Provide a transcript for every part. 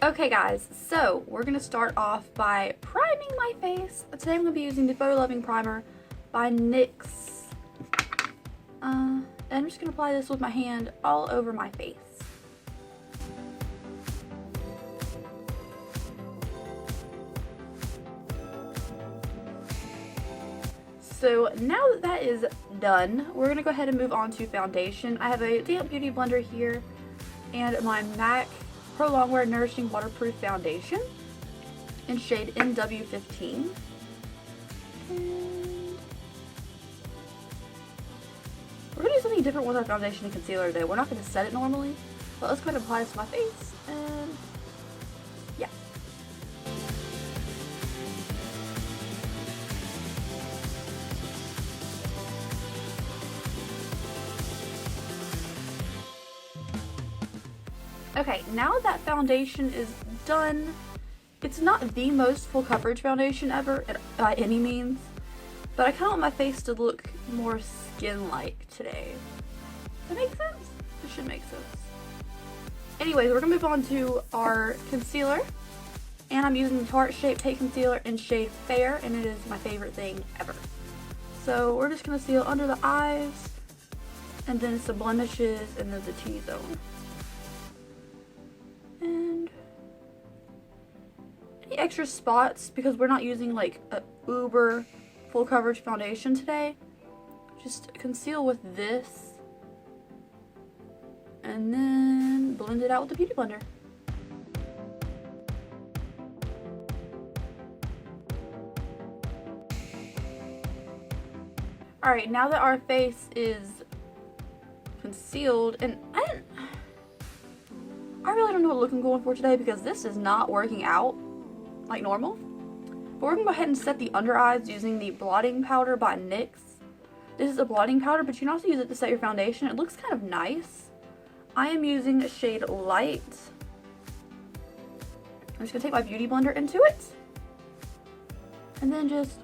Okay guys, so we're going to start off by priming my face. Today I'm going to be using the Photo Loving Primer by NYX. And I'm just going to apply this with my hand all over my face. So now that that is done, we're going to go ahead and move on to foundation. I have a damp beauty blender here and my MAC Pro Longwear Nourishing Waterproof Foundation in shade NW15. And we're going to do something different with our foundation and concealer today. We're not going to set it normally, but let's go ahead and apply this to my face. And yeah. Okay, now that foundation is done, it's not the most full coverage foundation ever by any means, but I kind of want my face to look more skin-like today. Does that make sense? It should make sense. Anyways, we're going to move on to our concealer, and I'm using the Tarte Shape Tape Concealer in shade Fair, and it is my favorite thing ever. So we're just going to seal under the eyes, and then some blemishes, and then the T-zone. And any extra spots, because we're not using like a uber full coverage foundation today, just conceal with this and then blend it out with the beauty blender. Alright, now that our face is concealed, and I really don't know what look I'm going for today because this is not working out like normal. But we're going to go ahead and set the under eyes using the blotting powder by NYX. This is a blotting powder, but you can also use it to set your foundation. It looks kind of nice. I am using shade Light. I'm just going to take my beauty blender into it. And then just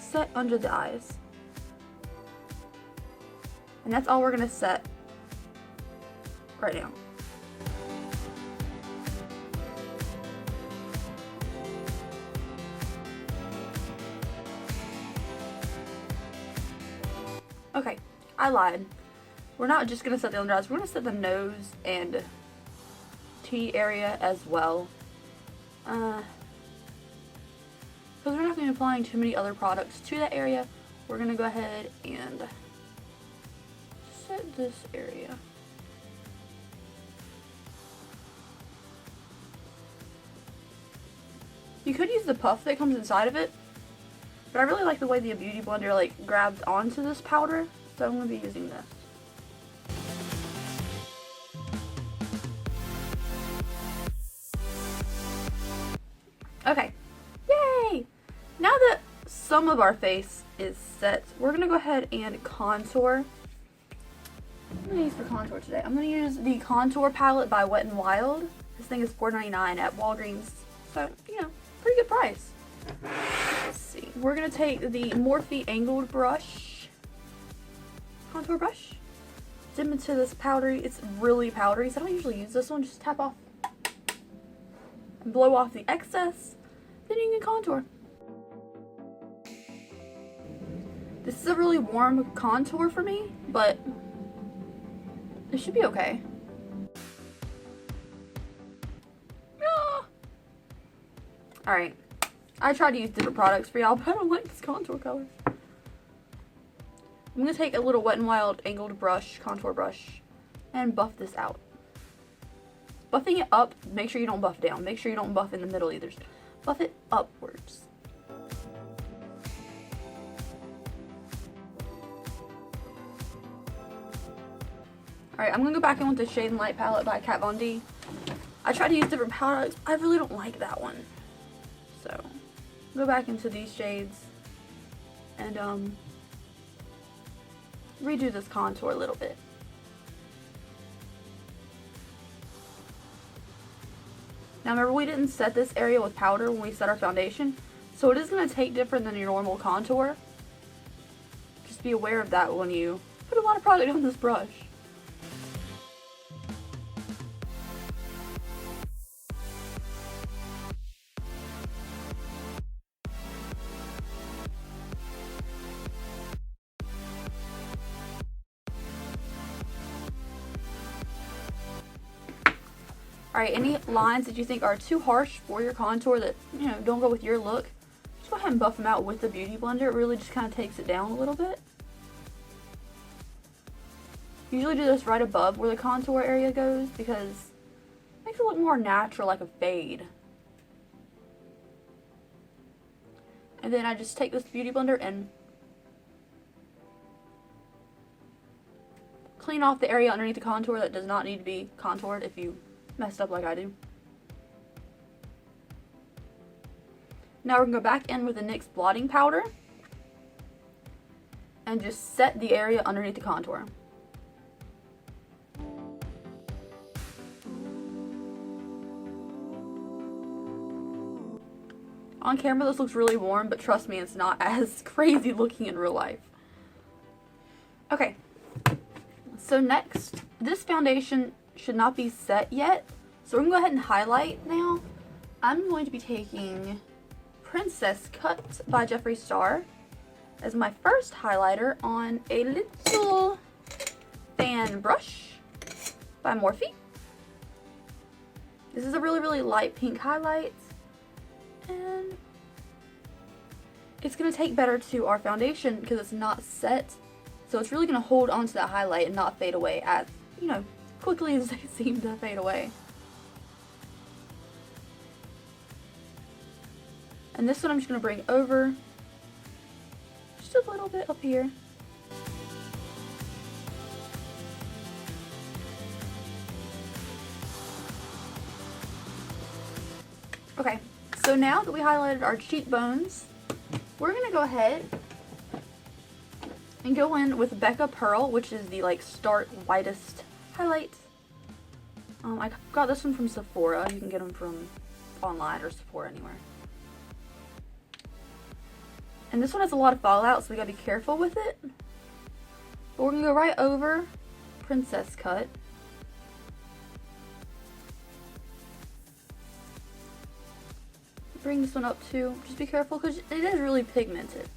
set under the eyes. And that's all we're going to set right now. Okay, I lied. We're not just going to set the under eyes, we're going to set the nose and T area as well. Because we're not going to be applying too many other products to that area, we're going to go ahead and set this area. You could use the puff that comes inside of it, but I really like the way the beauty blender like grabs onto this powder, so I'm going to be using this. Okay, yay! Now that some of our face is set, we're going to go ahead and contour. I'm going to use for contour today. I'm going to use the contour palette by Wet n Wild. This thing is $4.99 at Walgreens, so, you know, pretty good price. Let's see. We're going to take the Morphe angled brush, contour brush, dip into this powdery. It's really powdery, so I don't usually use this one. Just tap off and blow off the excess, then you can contour. This is a really warm contour for me, but it should be okay. Ah! Alright. I tried to use different products for y'all, but I don't like this contour color. I'm going to take a little Wet n Wild angled brush, contour brush, and buff this out. Buffing it up, make sure you don't buff down. Make sure you don't buff in the middle either. Buff it upwards. Alright, I'm going to go back in with the Shade and Light palette by Kat Von D. I tried to use different products. I really don't like that one. So, go back into these shades and redo this contour a little bit. Now remember, we didn't set this area with powder when we set our foundation, so it is going to take different than your normal contour. Just be aware of that when you put a lot of product on this brush. Alright, any lines that you think are too harsh for your contour that, you know, don't go with your look, just go ahead and buff them out with the Beauty Blender. It really just kind of takes it down a little bit. Usually do this right above where the contour area goes because it makes it look more natural, like a fade. And then I just take this Beauty Blender and clean off the area underneath the contour that does not need to be contoured if you messed up like I do. Now we're going to go back in with the NYX blotting powder and just set the area underneath the contour. On camera this looks really warm, but trust me, it's not as crazy looking in real life. Okay, so next, this foundation should not be set yet, so we're going to go ahead and highlight now. I'm going to be taking Princess Cut by Jeffree Star as my first highlighter on a little fan brush by Morphe. This is a really, really light pink highlight, and it's going to take better to our foundation because it's not set, so it's really going to hold onto that highlight and not fade away as, you know, quickly as they seem to fade away. And this one I'm just going to bring over just a little bit up here. Okay, so now that we highlighted our cheekbones, we're going to go ahead and go in with Becca Pearl, which is the like Start Lightest highlight. I got this one from Sephora. You can get them from online or Sephora anywhere. And this one has a lot of fallout, so we gotta be careful with it. But we're gonna go right over Princess Cut. Bring this one up too. Just be careful because it is really pigmented.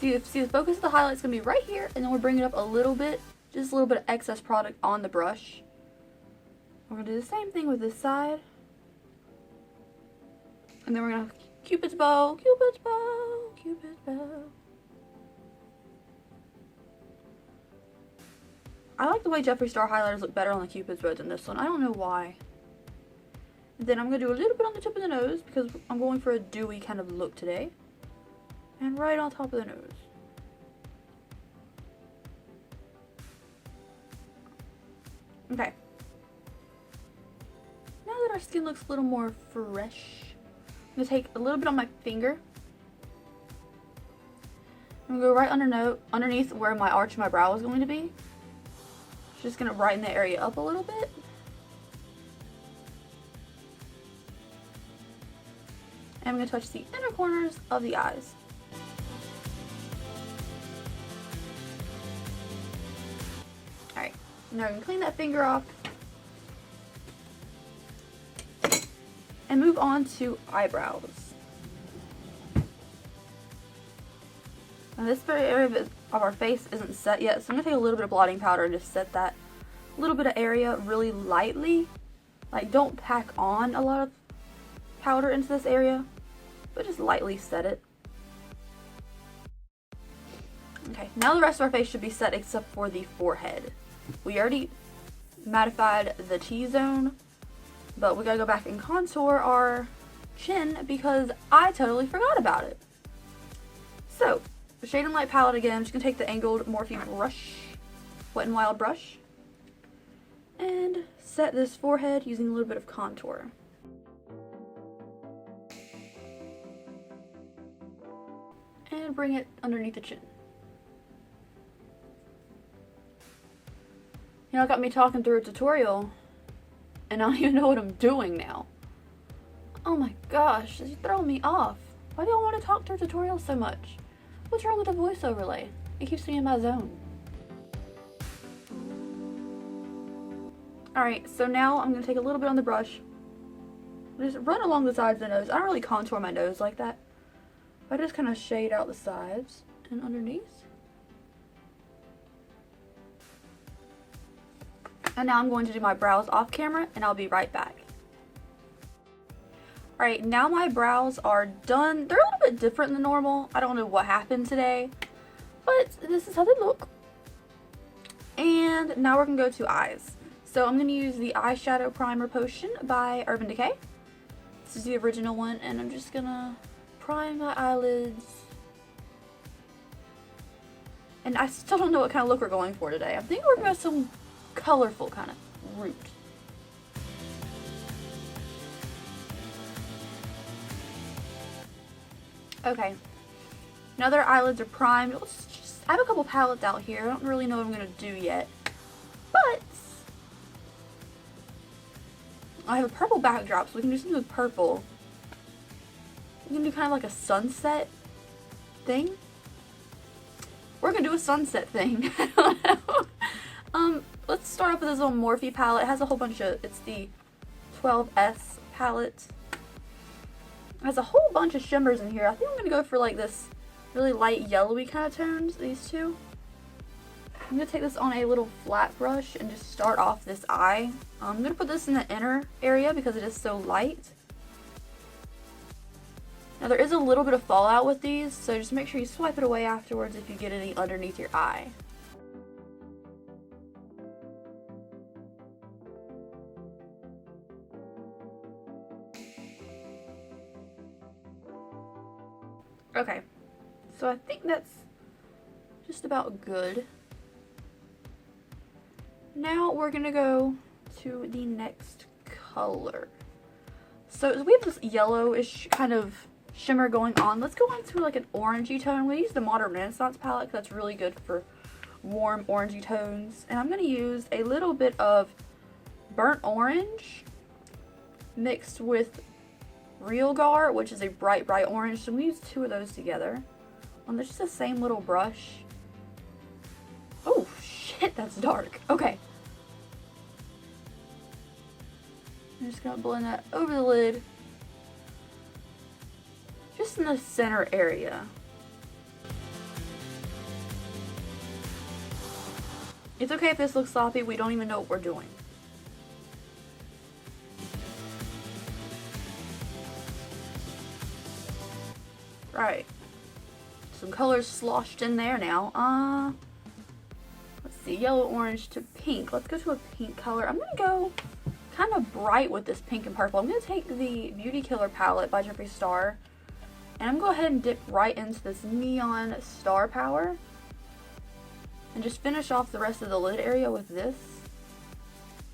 See the focus of the highlight's gonna be right here, and then we'll bring it up a little bit, just a little bit of excess product on the brush. We're gonna do the same thing with this side. And then we're gonna Cupid's bow, Cupid's bow, Cupid's bow. I like the way Jeffree Star highlighters look better on the Cupid's bow than this one. I don't know why. And then I'm gonna do a little bit on the tip of the nose because I'm going for a dewy kind of look today. And right on top of the nose. Okay. Now that our skin looks a little more fresh, I'm going to take a little bit on my finger. I'm going to go right underneath where my arch of my brow is going to be. Just going to brighten the area up a little bit. And I'm going to touch the inner corners of the eyes. Alright, now I'm going to clean that finger off. And move on to eyebrows. Now this very area of our face isn't set yet, so I'm going to take a little bit of blotting powder and just set that little bit of area really lightly. Like, don't pack on a lot of powder into this area, but just lightly set it. Okay, now the rest of our face should be set except for the forehead. We already mattified the T-zone, but we gotta go back and contour our chin because I totally forgot about it. So, the Shade and Light palette again, I'm just gonna take the angled Morphe brush, Wet n Wild brush, and set this forehead using a little bit of contour. And bring it underneath the chin. You know, it got me talking through a tutorial, and I don't even know what I'm doing now. Oh my gosh, you're throwing me off. Why do y'all want to talk through tutorials so much? What's wrong with the voice overlay? It keeps me in my zone. Alright, so now I'm going to take a little bit on the brush. Just run along the sides of the nose. I don't really contour my nose like that. I just kind of shade out the sides and underneath. And now I'm going to do my brows off camera, and I'll be right back. Alright, now my brows are done. They're a little bit different than normal. I don't know what happened today, but this is how they look. And now we're going to go to eyes. So I'm going to use the eyeshadow primer potion by Urban Decay. This is the original one, and I'm just going to prime my eyelids. And I still don't know what kind of look we're going for today. I think we're going to go some colorful kind of route. Okay, now their eyelids are primed. I have a couple palettes out here. I don't really know what I'm going to do yet. But I have a purple backdrop, so we can do something with purple. We can do kind of like a sunset thing. We're going to do a sunset thing. I don't know. Let's start off with this little Morphe palette. It has a whole bunch of, it's the 12S palette. It has a whole bunch of shimmers in here. I think I'm going to go for like this really light yellowy kind of tones, these two. I'm going to take this on a little flat brush and just start off this eye. I'm going to put this in the inner area because it is so light. Now there is a little bit of fallout with these, so just make sure you swipe it away afterwards if you get any underneath your eye. Okay, so I think that's just about good. Now we're gonna go to the next color. So we have this yellowish kind of shimmer going on. Let's go into like an orangey tone. We use the Modern Renaissance palette because that's really good for warm orangey tones. And I'm gonna use a little bit of burnt orange mixed with Real Gar, which is a bright orange. So we use two of those together on just the same little brush. Oh shit, that's dark. Okay. I'm just gonna blend that over the lid. Just in the center area. It's okay if this looks sloppy, we don't even know what we're doing. Right. Some colors sloshed in there now. Let's see, yellow, orange to pink. Let's go to a pink color. I'm gonna go kind of bright with this pink and purple. I'm gonna take the Beauty Killer palette by Jeffree Star, and I'm gonna go ahead and dip right into this neon star power, and just finish off the rest of the lid area with this.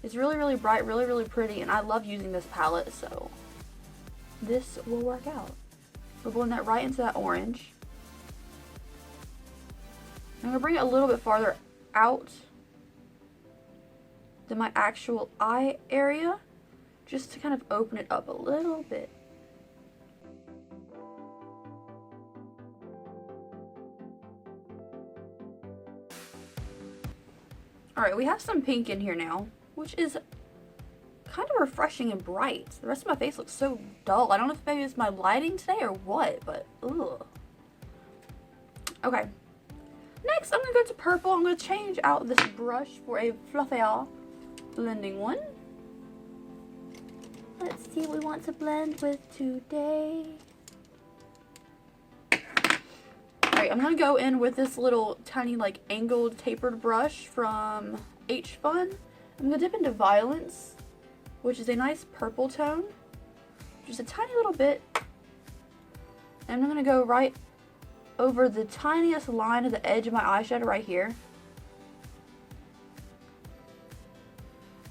It's really bright, really pretty, and I love using this palette, so this will work out. We'll blend that right into that orange. I'm going to bring it a little bit farther out than my actual eye area, just to kind of open it up a little bit. Alright, we have some pink in here now, which is kind of refreshing and bright. The rest of my face looks so dull. I don't know if maybe it's my lighting today or what, but ugh. Okay. Next, I'm going to go to purple. I'm going to change out this brush for a fluffier blending one. Let's see what we want to blend with today. Alright, I'm going to go in with this little tiny like angled tapered brush from H Fun. I'm going to dip into Violence, which is a nice purple tone, just a tiny little bit, and I'm going to go right over the tiniest line of the edge of my eyeshadow right here,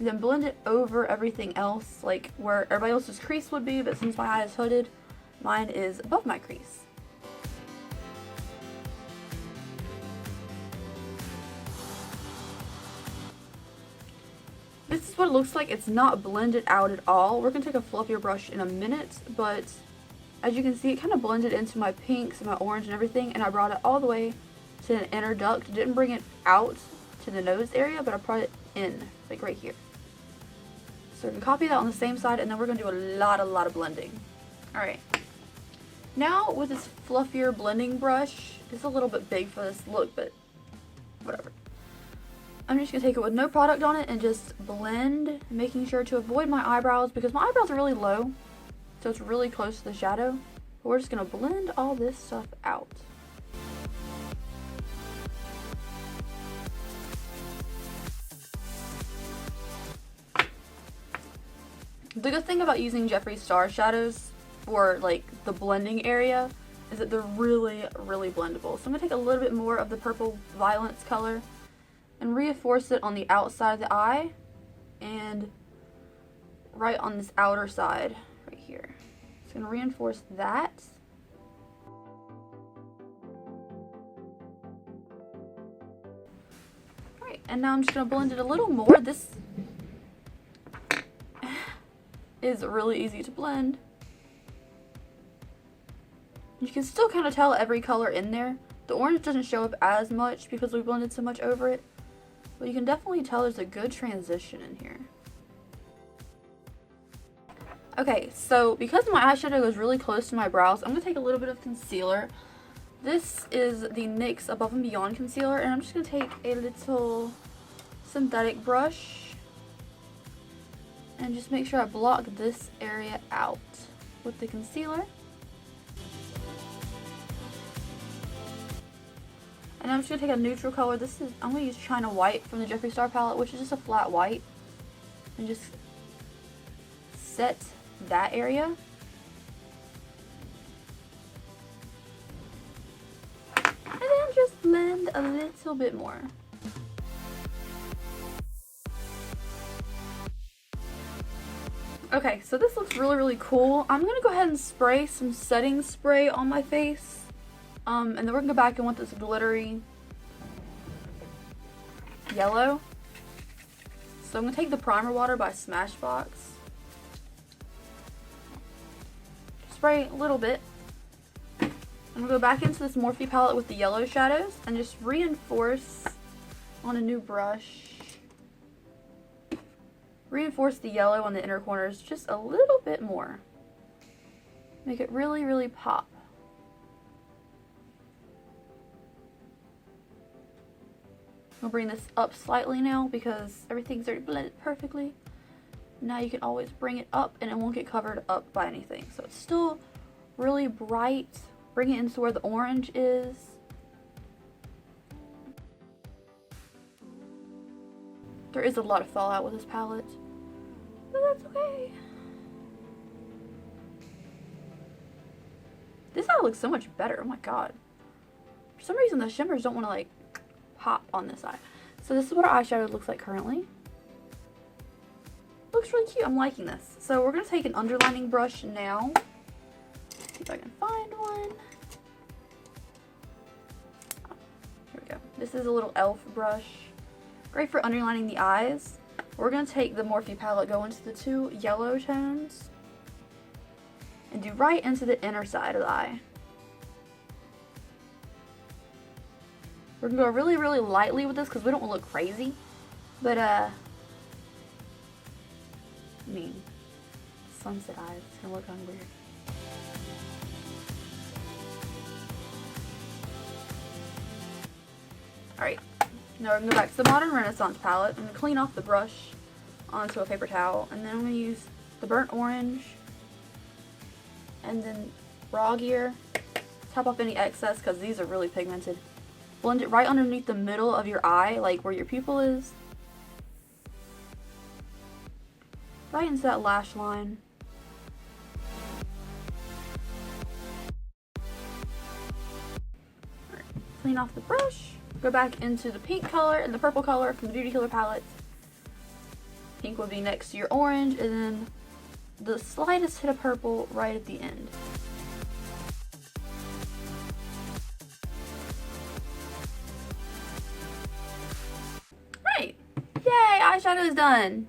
and then blend it over everything else, like where everybody else's crease would be, but since my eye is hooded, mine is above my crease. This is what it looks like. It's not blended out at all. We're going to take a fluffier brush in a minute, but as you can see, it kind of blended into my pinks and my orange and everything, and I brought it all the way to an inner duct. Didn't bring it out to the nose area, but I brought it in, like right here. So we're going to copy that on the same side, and then we're going to do a lot of blending. Alright. Now, with this fluffier blending brush, it's a little bit big for this look, but whatever. I'm just going to take it with no product on it and just blend, making sure to avoid my eyebrows because my eyebrows are really low, so it's really close to the shadow. But we're just going to blend all this stuff out. The good thing about using Jeffree Star shadows for like the blending area is that they're really, really blendable. So I'm going to take a little bit more of the purple violence color and reinforce it on the outside of the eye and right on this outer side right here. Just going to reinforce that. Alright, and now I'm just going to blend it a little more. This is really easy to blend. You can still kind of tell every color in there. The orange doesn't show up as much because we blended so much over it, but you can definitely tell there's a good transition in here. Okay, so because my eyeshadow is really close to my brows, I'm going to take a little bit of concealer. This is the NYX Above and Beyond concealer, and I'm just going to take a little synthetic brush and just make sure I block this area out with the concealer. And I'm just going to take a neutral color. I'm going to use China White from the Jeffree Star palette, which is just a flat white. And just set that area. And then just blend a little bit more. Okay, so this looks really, really cool. I'm going to go ahead and spray some setting spray on my face. And then we're going to go back and want this glittery yellow. So I'm going to take the primer water by Smashbox. Spray a little bit. I'm going to go back into this Morphe palette with the yellow shadows and just reinforce on a new brush. Reinforce the yellow on the inner corners just a little bit more. Make it really, really pop. I'll bring this up slightly now because everything's already blended perfectly. Now you can always bring it up and it won't get covered up by anything. So it's still really bright. Bring it into where the orange is. There is a lot of fallout with this palette, but that's okay. This eye looks so much better. Oh my god. For some reason the shimmers don't want to like pop on this eye. So this is what our eyeshadow looks like currently. Looks really cute. I'm liking this. So we're going to take an underlining brush now. See if I can find one. Oh, here we go. This is a little e.l.f. brush. Great for underlining the eyes. We're going to take the Morphe palette, go into the two yellow tones, and do right into the inner side of the eye. We're going to go really, really lightly with this because we don't want to look crazy. But, I mean, sunset eyes. It's going to look kind of weird. Alright. Now we're going to go back to the Modern Renaissance palette. I'm going to clean off the brush onto a paper towel. And then I'm going to use the burnt orange. And then raw gear. Top off any excess because these are really pigmented. Blend it right underneath the middle of your eye, like where your pupil is. Right into that lash line. Alright, clean off the brush. Go back into the pink color and the purple color from the Beauty Killer palette. Pink will be next to your orange, and then the slightest hit of purple right at the end. Right! Yay! Eyeshadow is done!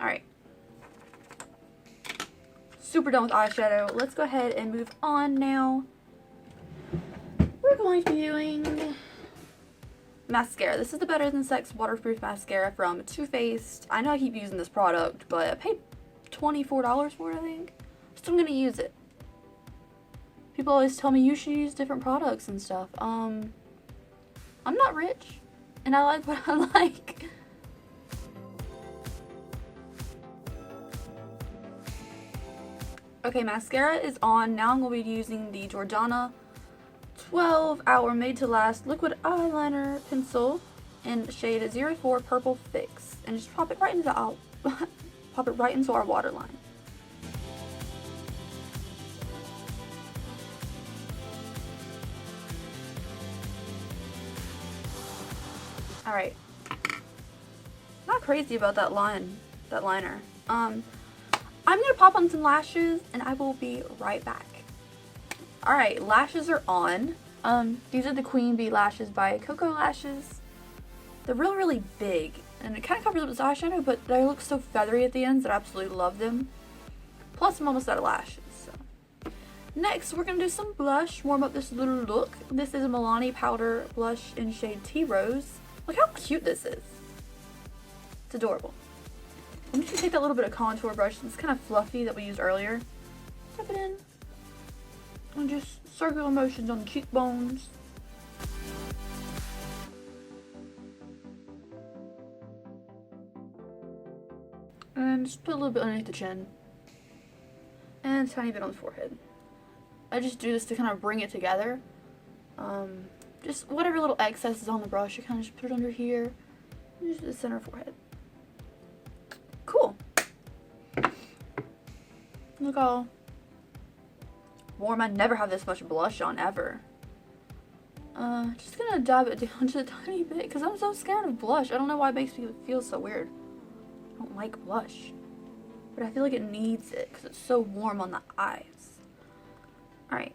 Alright. Super done with eyeshadow. Let's go ahead and move on now. We're going to be doing mascara. This is the Better Than Sex Waterproof Mascara from Too Faced. I know I keep using this product, but I paid $24 for it, I think. So I'm going to use it. People always tell me you should use different products and stuff. I'm not rich. and I like what I like. Okay, mascara is on. Now I'm going to be using the Jordana 12 Hour Made to Last Liquid Eyeliner Pencil in shade 04 Purple Fix, and just pop it right into the pop it right into our waterline. Alright. Not crazy about that liner. I'm gonna pop on some lashes and I will be right back. Alright, lashes are on. These are the Queen Bee lashes by Coco Lashes. They're really, really big, and it kind of covers up this eyeshadow, but they look so feathery at the ends that I absolutely love them. Plus, I'm almost out of lashes. So. Next, we're going to do some blush, warm up this little look. This is a Milani powder blush in shade Tea Rose. Look how cute this is. It's adorable. I'm just going to take that little bit of contour brush that's kind of fluffy that we used earlier. Tap it in. And just circular motions on the cheekbones. And just put a little bit underneath the chin. And a tiny bit on the forehead. I just do this to kind of bring it together. Just whatever little excess is on the brush, you kind of just put it under here. And just the center forehead. Cool. Look all warm. I never have this much blush on ever. Just gonna dab it down just a tiny bit because I'm so scared of blush. I don't know why it makes me feel so weird. I don't like blush, but I feel like it needs it because it's so warm on the eyes. Alright.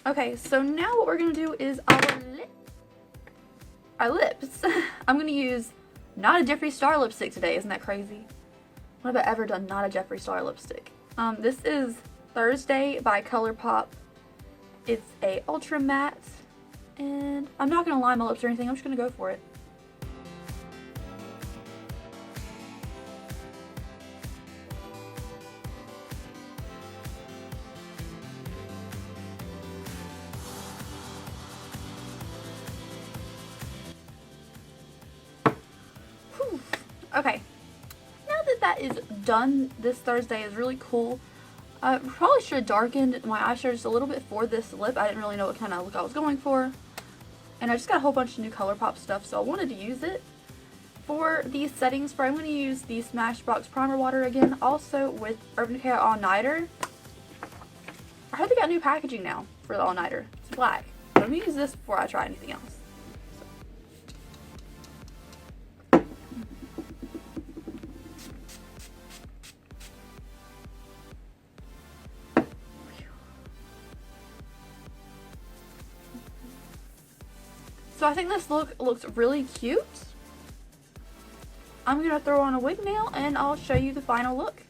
Okay, so now what we're going to do is our lips. I'm going to use not a Jeffree Star lipstick today. Isn't that crazy? When have I ever done not a Jeffree Star lipstick? This is Thursday by ColourPop. It's a ultra matte, and I'm not going to line my lips or anything. I'm just going to go for it. Okay, now that that is done, this Thursday is really cool. I probably should have darkened my eyeshadow just a little bit for this lip. I didn't really know what kind of look I was going for. And I just got a whole bunch of new ColourPop stuff, so I wanted to use it. For these setting spray, I'm going to use the Smashbox Primer Water again, also with Urban Decay All Nighter. I heard they got new packaging now for the All Nighter. It's black. But I'm going to use this before I try anything else. So I think this look looks really cute. I'm going to throw on a wig nail and I'll show you the final look.